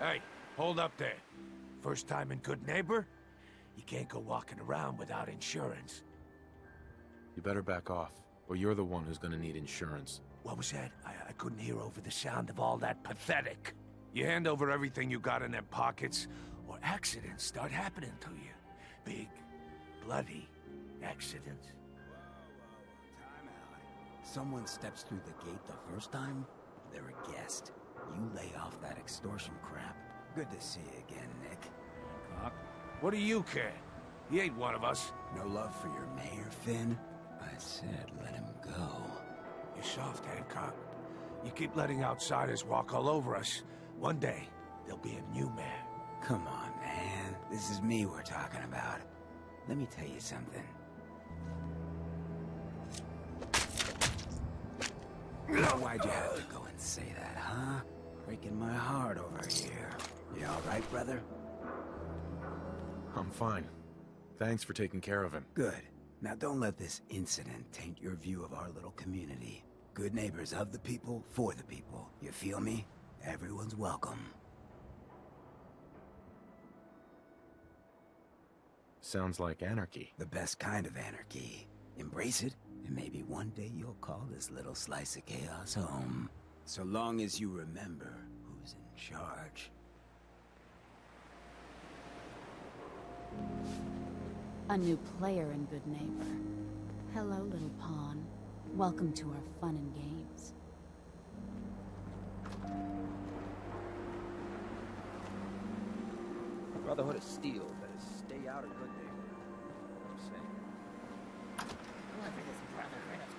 Hey, hold up there. First time in Good Neighbor? You can't go walking around without insurance. You better back off, or you're the one who's gonna need insurance. What was that? I couldn't hear over the sound of all that pathetic. You hand over everything you got in them pockets, or accidents start happening to you. Big, bloody accidents. Time out. Someone steps through the gate the first time, they're a guest. You lay off that extortion crap. Good to see you again, Nick. What do you care? He ain't one of us. No love for your mayor, Finn? I said let him go. You're soft, Hancock. You keep letting outsiders walk all over us. One day, there'll be a new mayor. Come on, man. This is me we're talking about. Let me tell you something. Why'd you have to go and say that, huh? Breaking my heart over here. You alright, brother? I'm fine. Thanks for taking care of him. Good. Now don't let this incident taint your view of our little community. Good neighbors of the people, for the people. You feel me? Everyone's welcome. Sounds like anarchy. The best kind of anarchy. Embrace it, and maybe one day you'll call this little slice of chaos home. So long as you remember who's in charge. A new player in Good Neighbor. Hello, little pawn. Welcome to our fun and games. Brotherhood of Steel better stay out of Good Neighbor. What you say? Whoever this brotherhood of...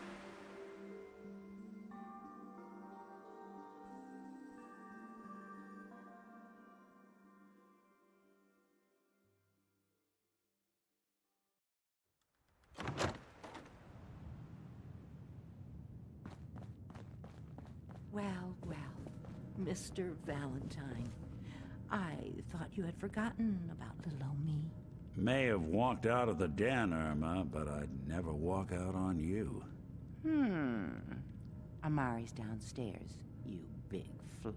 Well, well, Mr. Valentine. I thought you had forgotten about little old me. May have walked out of the den, Irma, but I'd never walk out on you. Amari's downstairs, you big flirt.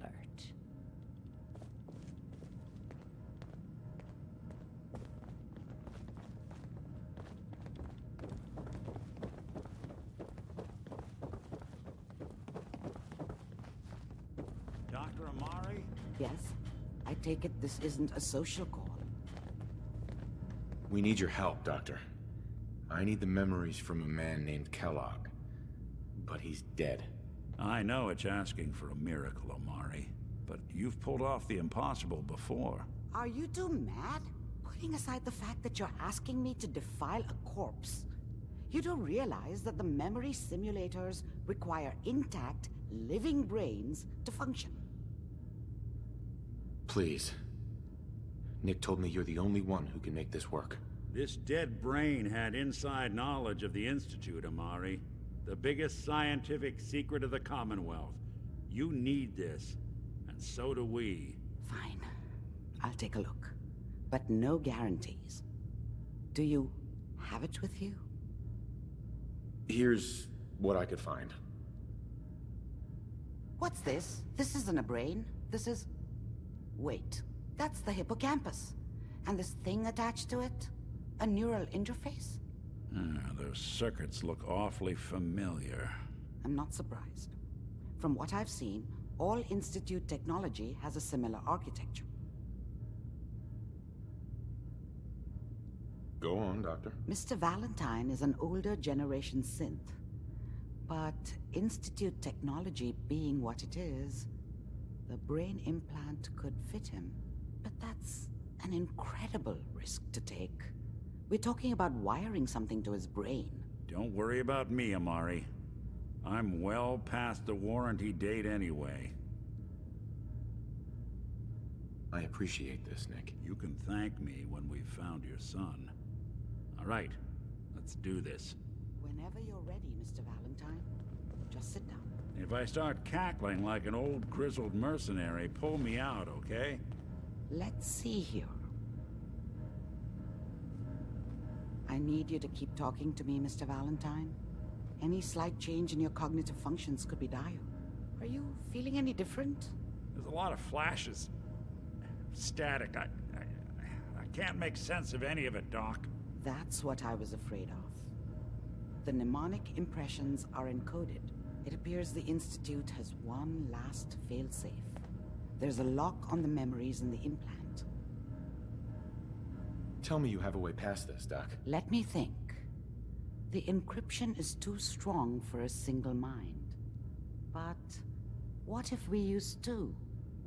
Dr. Amari? Yes? I take it this isn't a social call. We need your help, Doctor. I need the memories from a man named Kellogg. But he's dead. I know it's asking for a miracle, Amari, but you've pulled off the impossible before. Are you two mad? Putting aside the fact that you're asking me to defile a corpse, you do realize that the memory simulators require intact, living brains to function. Please. Nick told me you're the only one who can make this work. This dead brain had inside knowledge of the Institute, Amari. The biggest scientific secret of the Commonwealth. You need this, and so do we. Fine. I'll take a look. But no guarantees. Do you have it with you? Here's what I could find. What's this? This isn't a brain. This is... Wait. That's the hippocampus. And this thing attached to it? A neural interface? Those circuits look awfully familiar. I'm not surprised. From what I've seen, all Institute technology has a similar architecture. Go on, Doctor. Mr. Valentine is an older generation synth. But Institute technology being what it is, the brain implant could fit him. But that's an incredible risk to take. We're talking about wiring something to his brain. Don't worry about me, Amari. I'm well past the warranty date anyway. I appreciate this, Nick. You can thank me when we've found your son. All right, let's do this. Whenever you're ready, Mr. Valentine, just sit down. If I start cackling like an old grizzled mercenary, pull me out, okay? Let's see here. I need you to keep talking to me, Mr. Valentine. Any slight change in your cognitive functions could be dire. Are you feeling any different? There's a lot of flashes. static. I can't make sense of any of it, Doc. That's what I was afraid of. The mnemonic impressions are encoded. It appears the Institute has one last failsafe. There's a lock on the memories in the implant. Tell me you have a way past this, Doc. Let me think. The encryption is too strong for a single mind. But what if we use two?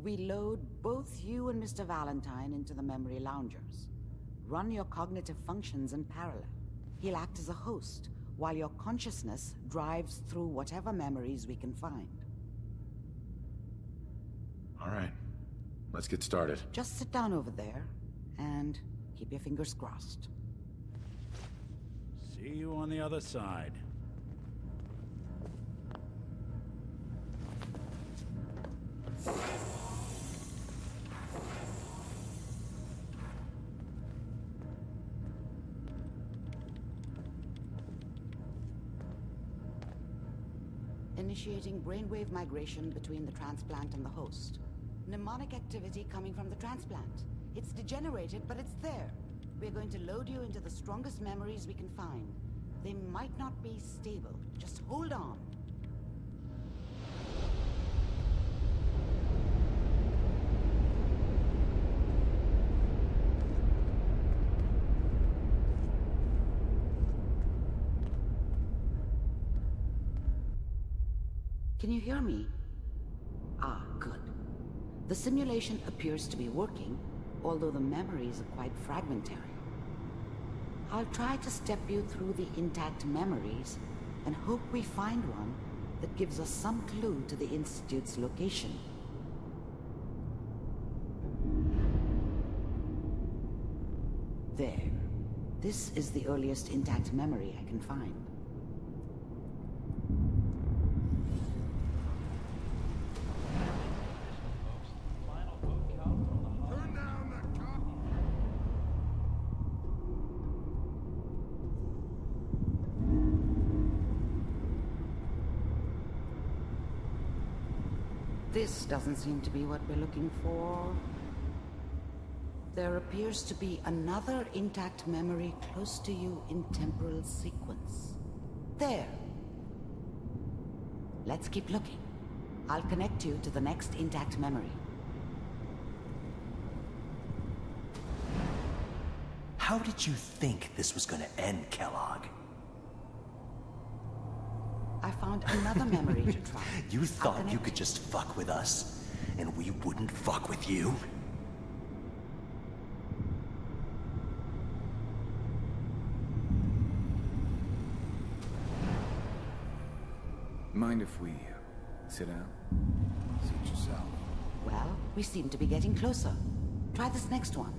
We load both you and Mr. Valentine into the memory loungers. Run your cognitive functions in parallel. He'll act as a host, while your consciousness drives through whatever memories we can find. All right. Let's get started. Just sit down over there, and keep your fingers crossed. See you on the other side. Initiating brainwave migration between the transplant and the host. Mnemonic activity coming from the transplant. It's degenerated, but it's there. We're going to load you into the strongest memories we can find. They might not be stable. Just hold on. Can you hear me? Ah, good. The simulation appears to be working, although the memories are quite fragmentary. I'll try to step you through the intact memories and hope we find one that gives us some clue to the Institute's location. There. This is the earliest intact memory I can find. This doesn't seem to be what we're looking for. There appears to be another intact memory close to you in temporal sequence. There. Let's keep looking. I'll connect you to the next intact memory. How did you think this was gonna end, Kellogg? I found another memory to try. You thought you could just fuck with us, and we wouldn't fuck with you? Mind if we sit down? Suit yourself. Well, we seem to be getting closer. Try this next one.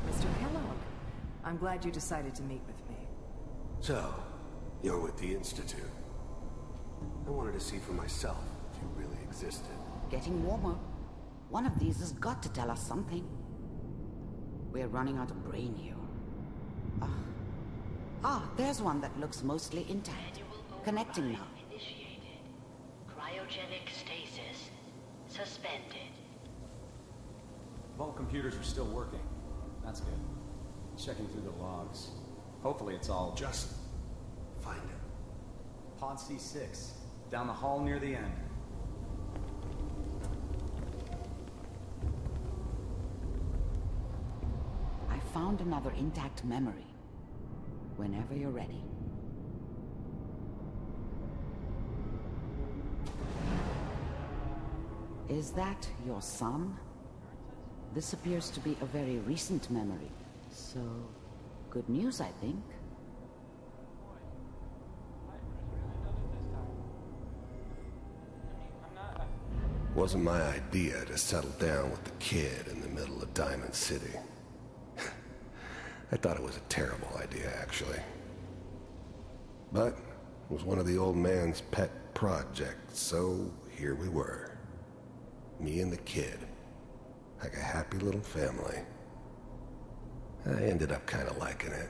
Mr. Kellogg, I'm glad you decided to meet with me. So, you're with the Institute. I wanted to see for myself if you really existed. Getting warmer. One of these has got to tell us something. We're running out of brain here. There's one that looks mostly intact. Connecting now. Initiated. Cryogenic stasis. Suspended. Vault computers are still working. That's good. Checking through the logs. Hopefully it's all... Just find it. Pod C6. Down the hall near the end. I found another intact memory. Whenever you're ready. Is that your son? This appears to be a very recent memory. So, good news, I think. Wasn't my idea to settle down with the kid in the middle of Diamond City. I thought it was a terrible idea, actually. But it was one of the old man's pet projects, so here we were. Me and the kid. Like a happy little family. I ended up kind of liking it.